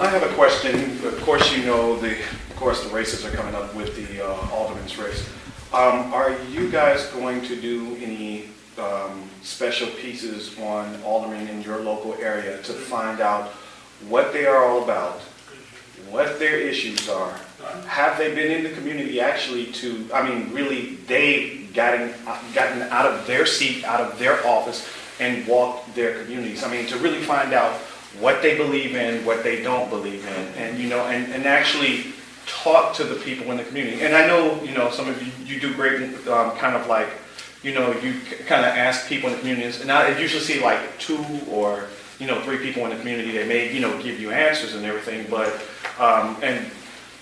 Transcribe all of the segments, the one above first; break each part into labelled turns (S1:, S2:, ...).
S1: I have a question. Of course, the races are coming up with the alderman's race. Are you guys going to do any special pieces on aldermen in your local area to find out what they are all about, what their issues are? Have they been in the community actually really they've gotten out of their seat, out of their office, and walked their communities? To really find out what they believe in, what they don't believe in, and actually talk to the people in the community. And I know, some of you do great, you kind of ask people in the communities, and I usually see like 2 or 3 people in the community that may, give you answers and everything, but,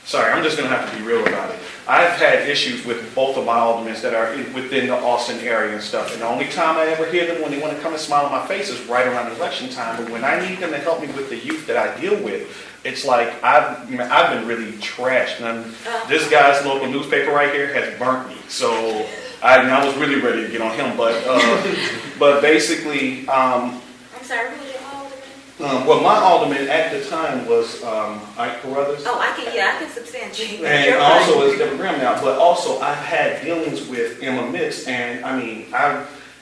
S1: sorry, I'm just going to have to be real about it. I've had issues with both of my aldermen that are within the Austin area and stuff, and the only time I ever hear them when they want to come and smile in my face is right around election time. But when I need them to help me with the youth that I deal with, it's like I've been really trashed. And this guy's local newspaper right here has burnt me, so I was really ready to get on him. But basically,
S2: I'm sorry, who was your alderman?
S1: Well, my alderman at the time was Ike Carruthers.
S2: Oh, I can substantiate that.
S1: And also is Deborah Graham now, but also I've had dealings with Emma Mitz, and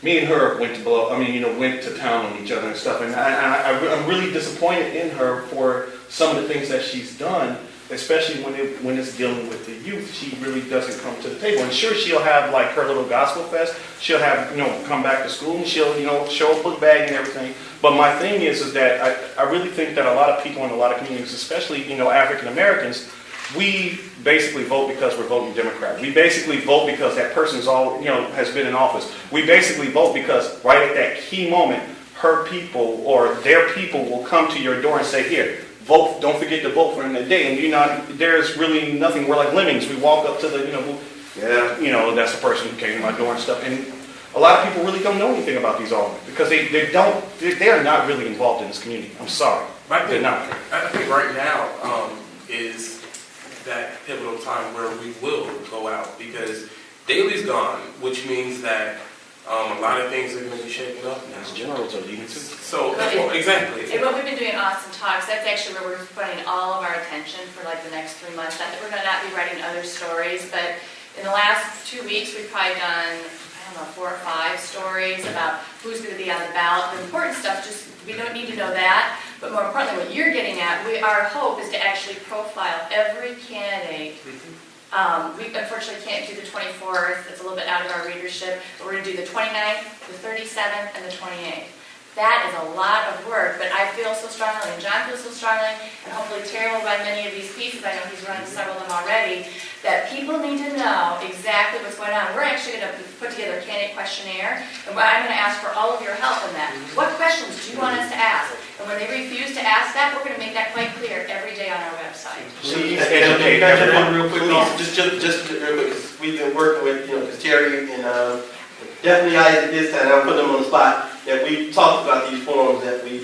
S1: me and her went to town on each other and stuff, and I'm really disappointed in her for some of the things that she's done, especially when it's dealing with the youth. She really doesn't come to the table. And sure, she'll have like her little gospel fest. She'll have, come back to school, and she'll show a book bag and everything. But my thing is that I really think that a lot of people in a lot of communities, especially, African Americans, we basically vote because we're voting Democrat. We basically vote because that person's has been in office. We basically vote because right at that key moment, her people or their people will come to your door and say, here, vote, don't forget to vote for him that day. And there's really nothing. We're like lemmings. We walk up to the, that's the person who came to my door and stuff. And a lot of people really don't know anything about these aldermen because they are not really involved in this community. I'm sorry. They're not.
S3: I think right now is that pivotal time where we will go out because Daley's gone, which means that a lot of things are going to be shaken up now.
S1: As generals are leaving too.
S3: So, exactly.
S4: And what we've been doing in Austin Talks, that's actually where we're putting all of our attention for like the next 3 months. Not that we're going to not be writing other stories, but in the last 2 weeks, we've probably done, 4 or 5 stories about who's going to be on the ballot. The important stuff, we don't need to know that, but more importantly, what you're getting at, our hope is to actually profile every candidate. We unfortunately can't do the 24th. It's a little bit out of our readership, but we're going to do the 29th, the 37th, and the 28th. That is a lot of work, but I feel so strongly, and John feels so strongly, and hopefully Terry will run many of these pieces. I know he's run several of them already, that people need to know exactly what's going on. We're actually going to put together a candidate questionnaire, and I'm going to ask for all of your help in that. What questions do you want us to ask? And when they refuse to ask that, we're going to make that quite clear every day on our website.
S1: Please educate everyone.
S5: Real quick, just real quick, we've been working with, because Terry and definitely I at this time, I'm putting them on the spot, that we talked about these forums that we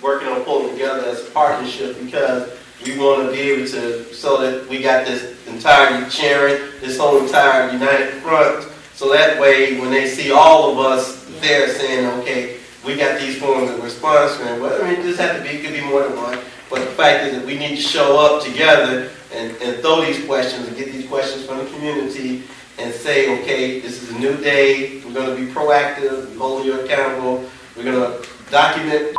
S5: working on pulling together as a partnership because we want to be able to, so that we got this entire sharing, this whole entire united front, so that way when they see all of us there saying, okay, we got these forums that we're sponsoring, well, it just have to be, it could be more than one, but the fact is that we need to show up together and throw these questions and get these questions from the community and say, okay, this is a new day, we're going to be proactive, we're holding you accountable, we're going to document,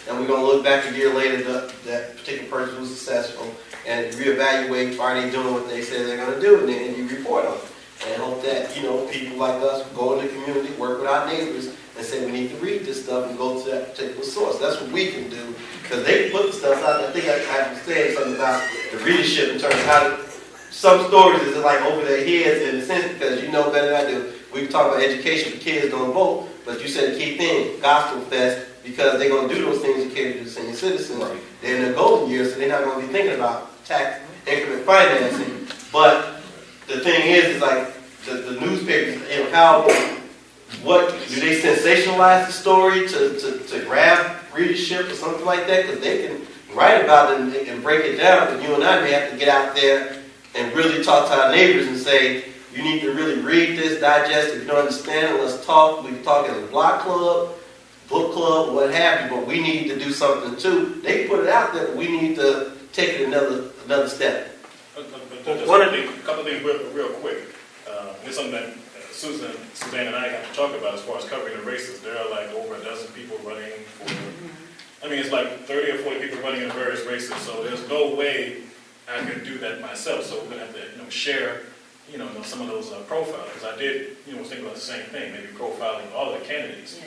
S5: and we're going to look back a year later that particular person was successful and reevaluate, are they doing what they said they're going to do, and then you report on it. And hope that, people like us go in the community, work with our neighbors, and say we need to read this stuff and go to that particular source. That's what we can do, because they put the stuff out. I think I was saying something about the readership in terms of how to, some stories is like over their heads in a sense, because you know better than I do. We talk about education for kids don't vote, but you said the key thing, Gospel Fest, because they're going to do those things to cater to the senior citizens. Right. They're in their golden years, so they're not going to be thinking about tax increment financing. But the thing is like the newspapers, what do they sensationalize the story to grab readership or something like that? Because they can write about it and break it down, but you and I may have to get out there and really talk to our neighbors and say, you need to really read this, digest it. If you don't understand it, let's talk. We can talk at a block club. book club, what have you, but we need to do something too. They put it out there, but we need to take it another step.
S6: Just a couple of things real quick. It's something that Suzanne and I have to talk about as far as covering the races. There are like over a dozen people running for, I mean, it's like 30 or 40 people running in various races, so there's no way I can do that myself. So we're gonna have to, share, some of those profiles, because I did, was thinking about the same thing, maybe profiling all of the candidates.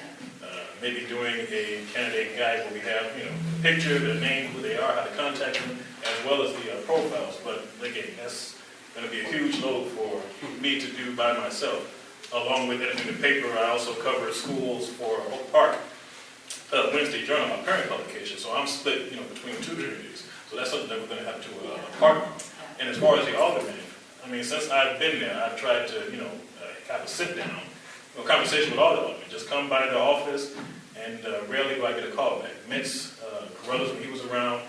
S6: Maybe doing a candidate guide where we have, the picture, their name, who they are, how to contact them, as well as the profiles. But again, that's going to be a huge load for me to do by myself. Along with editing the paper, I also cover schools for Oak Park Wednesday Journal, my parent publication. So I'm split, between two communities. So that's something that we're going to have to partner on. And as far as the aldermen, I mean, since I've been there, I've tried to, have a sit down. Conversation with all the aldermen. Just come by the office, and rarely do I get a call back. Mitz, Carruthers when he was around,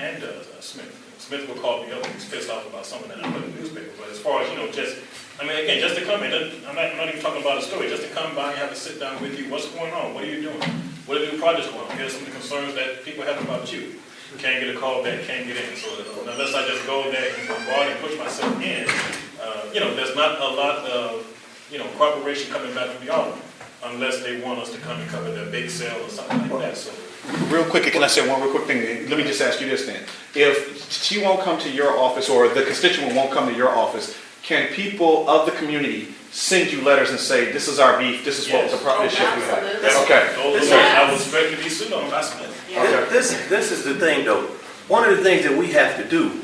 S6: and Smith. Smith will call me up and he's pissed off about something that I put in the newspaper. But as far as, just to come in, I'm not even talking about a story, just to come by and have a sit down with you. What's going on? What are you doing? What are the new projects going on? Here's some of the concerns that people have about you. Can't get a call back, can't get in. So unless I just go there and bombard and push myself in, there's not a lot of cooperation coming back from the alderman, unless they want us to come and cover their bake sale or something like that. So,
S1: real quick, can I say one real quick thing? Let me just ask you this then. If she won't come to your office or the constituent won't come to your office, can people of the community send you letters and say, this is our beef, this is what the problem is we have? Okay.
S6: I was expecting to be sued on by Smith.
S1: Okay.
S7: This is the thing, though. One of the things that we have to do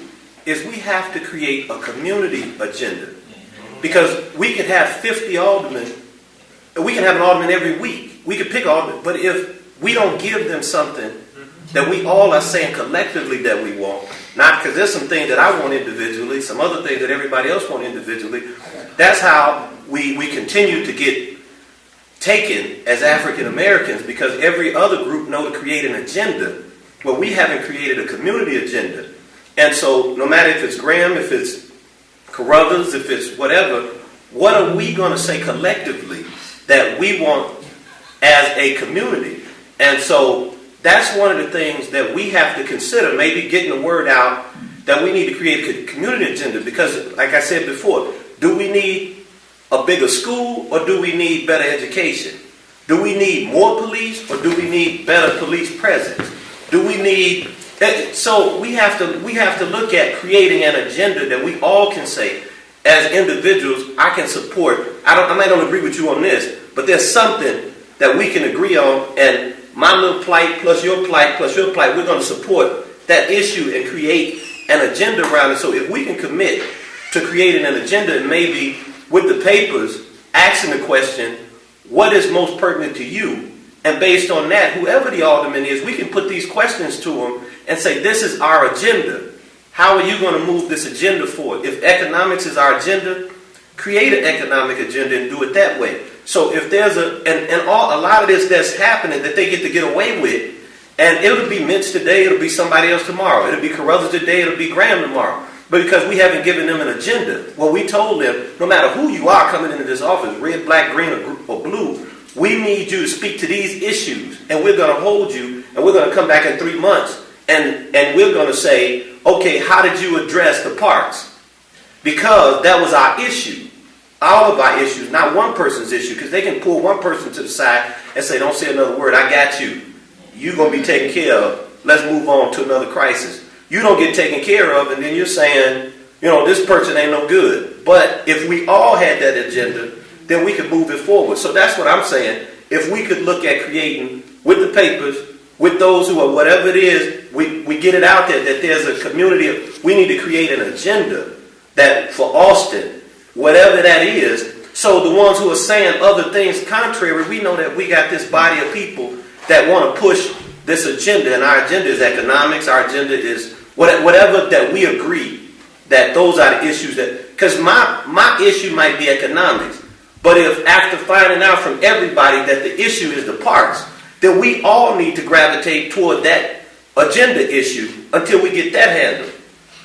S7: is we have to create a community agenda. Because we could have 50 aldermen, we can have an alderman every week. We could pick aldermen, but if we don't give them something that we all are saying collectively that we want, not because there's some things that I want individually, some other things that everybody else want individually, that's how we continue to get taken as African Americans, because every other group know to create an agenda. Well, we haven't created a community agenda. And so no matter if it's Graham, if it's Carruthers, if it's whatever, what are we going to say collectively that we want as a community? And so that's one of the things that we have to consider, maybe getting the word out that we need to create a community agenda. Because, like I said before, do we need a bigger school or do we need better education? Do we need more police or do we need better police presence? Do we need... So we have to look at creating an agenda that we all can say, as individuals, I can support. I might not agree with you on this, but there's something that we can agree on, and my little plight plus your plight, we're going to support that issue and create an agenda around it. So if we can commit to creating an agenda, and maybe with the papers, asking the question, what is most pertinent to you? And based on that, whoever the alderman is, we can put these questions to them and say, this is our agenda. How are you going to move this agenda forward? If economics is our agenda, create an economic agenda and do it that way. So if there's a lot of this that's happening that they get away with, and it'll be Mitch today, it'll be somebody else tomorrow. It'll be Carruthers today, it'll be Graham tomorrow. But because we haven't given them an agenda, well, we told them, no matter who you are coming into this office, red, black, green, or blue, we need you to speak to these issues, and we're going to hold you, and we're going to come back in 3 months, and we're going to say, okay, how did you address the parks? Because that was our issue. All of our issues, not one person's issue, because they can pull one person to the side and say, don't say another word, I got you. You're going to be taken care of. Let's move on to another crisis. You don't get taken care of, and then you're saying, this person ain't no good. But if we all had that agenda, then we could move it forward. So that's what I'm saying. If we could look at creating, with the papers, with those who are whatever it is, we get it out there that there's a community. We need to create an agenda that for Austin, whatever that is. So the ones who are saying other things contrary, we know that we got this body of people that want to push this agenda. And our agenda is economics. Our agenda is whatever that we agree that those are the issues that, because my issue might be economics. But if after finding out from everybody that the issue is the parks, then we all need to gravitate toward that agenda issue until we get that handled.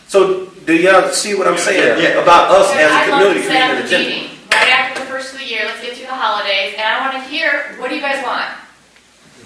S7: So do y'all see what I'm saying about us as a community creating an agenda?
S4: Right after the first of the year, let's get through the holidays, and I want to hear, what do you guys want?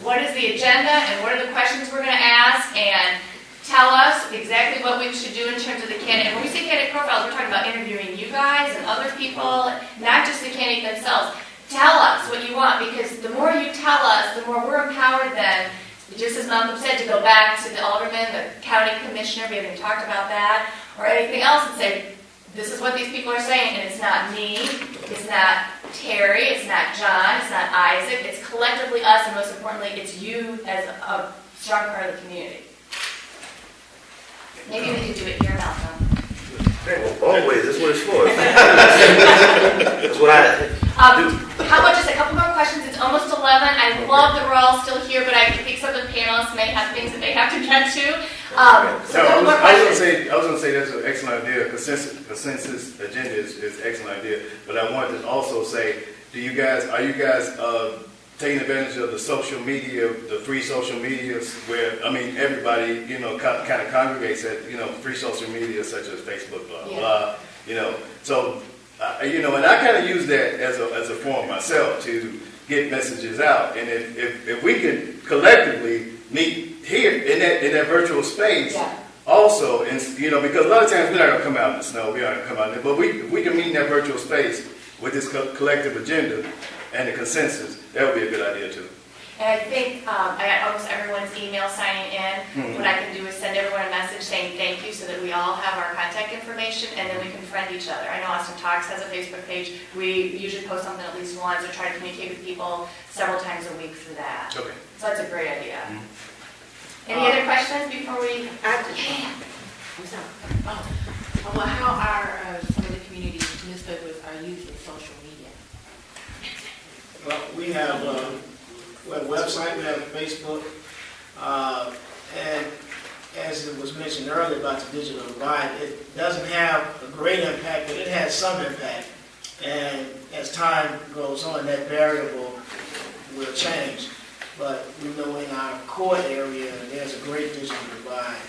S4: what is the agenda and what are the questions we're gonna ask, and tell us exactly what we should do in terms of the candidate. When we say candidate profiles, we're talking about interviewing you guys and other people, not just the candidate themselves. Tell us what you want, because the more you tell us, the more we're empowered then, just as Malcolm said, to go back to the alderman, the county commissioner, we haven't even talked about that, or anything else, and say, this is what these people are saying, and it's not me, it's not Terry, it's not John, it's not Isaac, it's collectively us, and most importantly, it's you as a strong part of the community. Maybe we could do it here, Malcolm.
S7: Always, that's what it's for. That's what I do.
S4: How about just a couple more questions? It's almost 11. I love that we're all still here, but I think some of the panelists may have things that they have to get to. So a couple more questions.
S8: I was gonna say that's an excellent idea. Consensus agenda is an excellent idea. But I wanted to also say, are you guys taking advantage of the social media, the free social medias, where, I mean, everybody, you know, kind of congregates at, you know, free social media such as Facebook, blah,
S4: Yeah.
S8: blah, you know. So, you know, and I kind of use that as a form myself to get messages out. And if we could collectively meet here in that virtual space,
S4: Yeah.
S8: also, and you know, because a lot of times we're not gonna come out in the snow, we aren't gonna come out there, but we can meet in that virtual space with this collective agenda and the consensus. That would be a good idea too.
S4: And I think I got almost everyone's email signing in. What I can do is send everyone a message saying thank you so that we all have our contact information, and then we can friend each other. I know Austin Talks has a Facebook page. We usually post something at least once or try to communicate with people several times a week through that.
S8: Okay.
S4: So that's a great idea. Any other questions before we?
S2: I'm sorry.
S9: Well, how are some of the community newspapers are using social media?
S10: Well, we have a website, we have Facebook, and as it was mentioned earlier about the digital divide, it doesn't have a great impact, but it has some impact. And as time goes on, that variable will change. But we know in our core area, there's a great digital divide.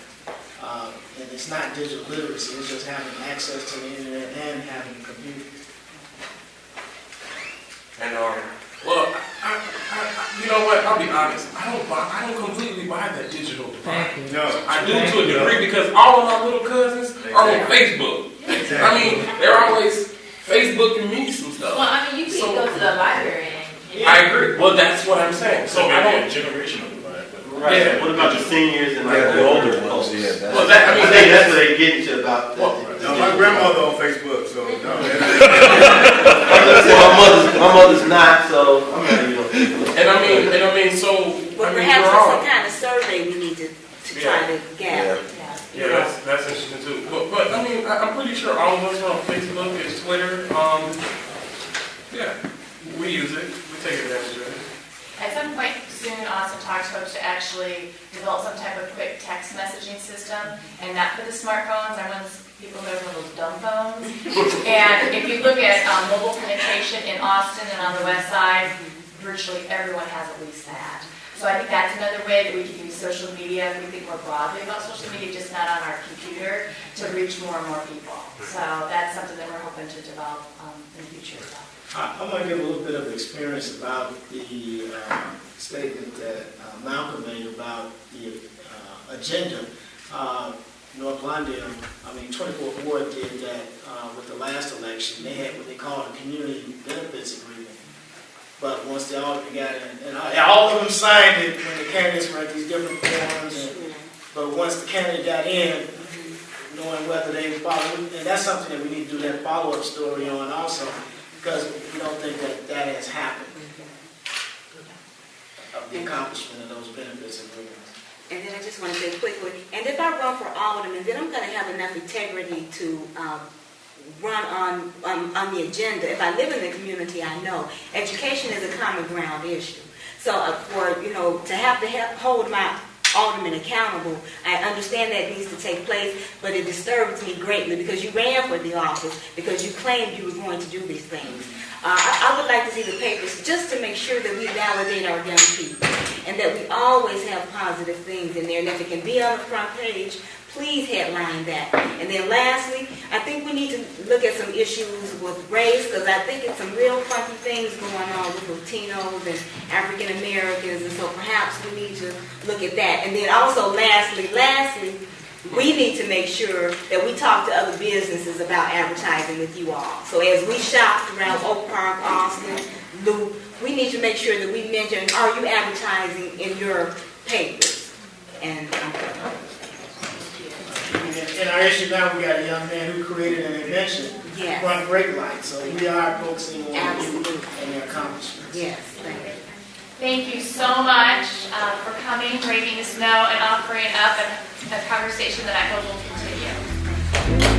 S10: And it's not digital literacy, it's just having access to the internet and having a computer.
S3: And well, you know what? I'll be honest. I don't completely buy that digital divide.
S8: No.
S3: I do to a degree because all of my little cousins are on Facebook. I mean, they're always Facebooking me some stuff.
S9: Well, I mean, you can go to the library and
S3: I agree. Well, that's what I'm saying. So I don't.
S6: generational divide.
S5: Right.
S3: Yeah.
S5: What about the seniors and like
S7: Yeah,
S5: the older
S7: ones,
S5: folks?
S7: yeah,
S3: Well, that,
S5: I think that's what they get into about the.
S8: No, my grandmother on Facebook, so no.
S5: My mother's not, so I'm not even on Facebook.
S3: and I mean, so
S2: Well,
S3: I mean,
S2: perhaps
S3: we're
S2: there's
S3: all.
S2: some kind of survey we need to try to gather.
S3: Yeah, that's interesting too. But I mean, I'm pretty sure all of us are on Facebook, it's Twitter. Yeah, we use it. We take advantage of it.
S4: At some point soon, Austin Talks hopes to actually develop some type of quick text messaging system, and not for the smartphones. I want people who have those dumb phones. And if you look at mobile penetration in Austin and on the west side, virtually everyone has at least that. So I think that's another way that we can use social media, if we think more broadly about social media, just not on our computer, to reach more and more people. So that's something that we're hoping to develop in the future as well.
S10: I'm going to give a little bit of experience about the statement that Malcolm made about the agenda. North London, 24th Ward did that with the last election. They had what they call a community benefits agreement. But once the alderman got in, and all of them signed it when the candidates were at these different forums. But once the candidate got in, knowing whether they followed, and that's something that we need to do that follow-up story on also, because we don't think that has happened, of the accomplishment of those benefits agreements.
S2: And then I just want to say quickly, and if I run for alderman, then I'm going to have enough integrity to run on the agenda. If I live in the community, I know education is a common ground issue. So to have to hold my alderman accountable, I understand that needs to take place, but it disturbs me greatly because you ran for the office, because you claimed you were going to do these things. I would like to see the papers just to make sure that we validate our young people and that we always have positive things in there. And if it can be on the front page, please headline that. And then lastly, I think we need to look at some issues with race, because I think it's some real funky things going on with Latinos and African Americans, and so perhaps we need to look at that. And then also lastly, we need to make sure that we talk to other businesses about advertising with you all. So as we shop around Oak Park, Austin, Loop, we need to make sure that we mention, are you advertising in your papers? And
S10: In our issue now, we got a young man who created an invention,
S2: yes,
S10: run brake lights, so we are focusing on
S2: absolutely,
S10: and their accomplishments.
S2: yes, thank you.
S4: Thank you so much for coming, braving the snow, and offering up a conversation that I hope will continue.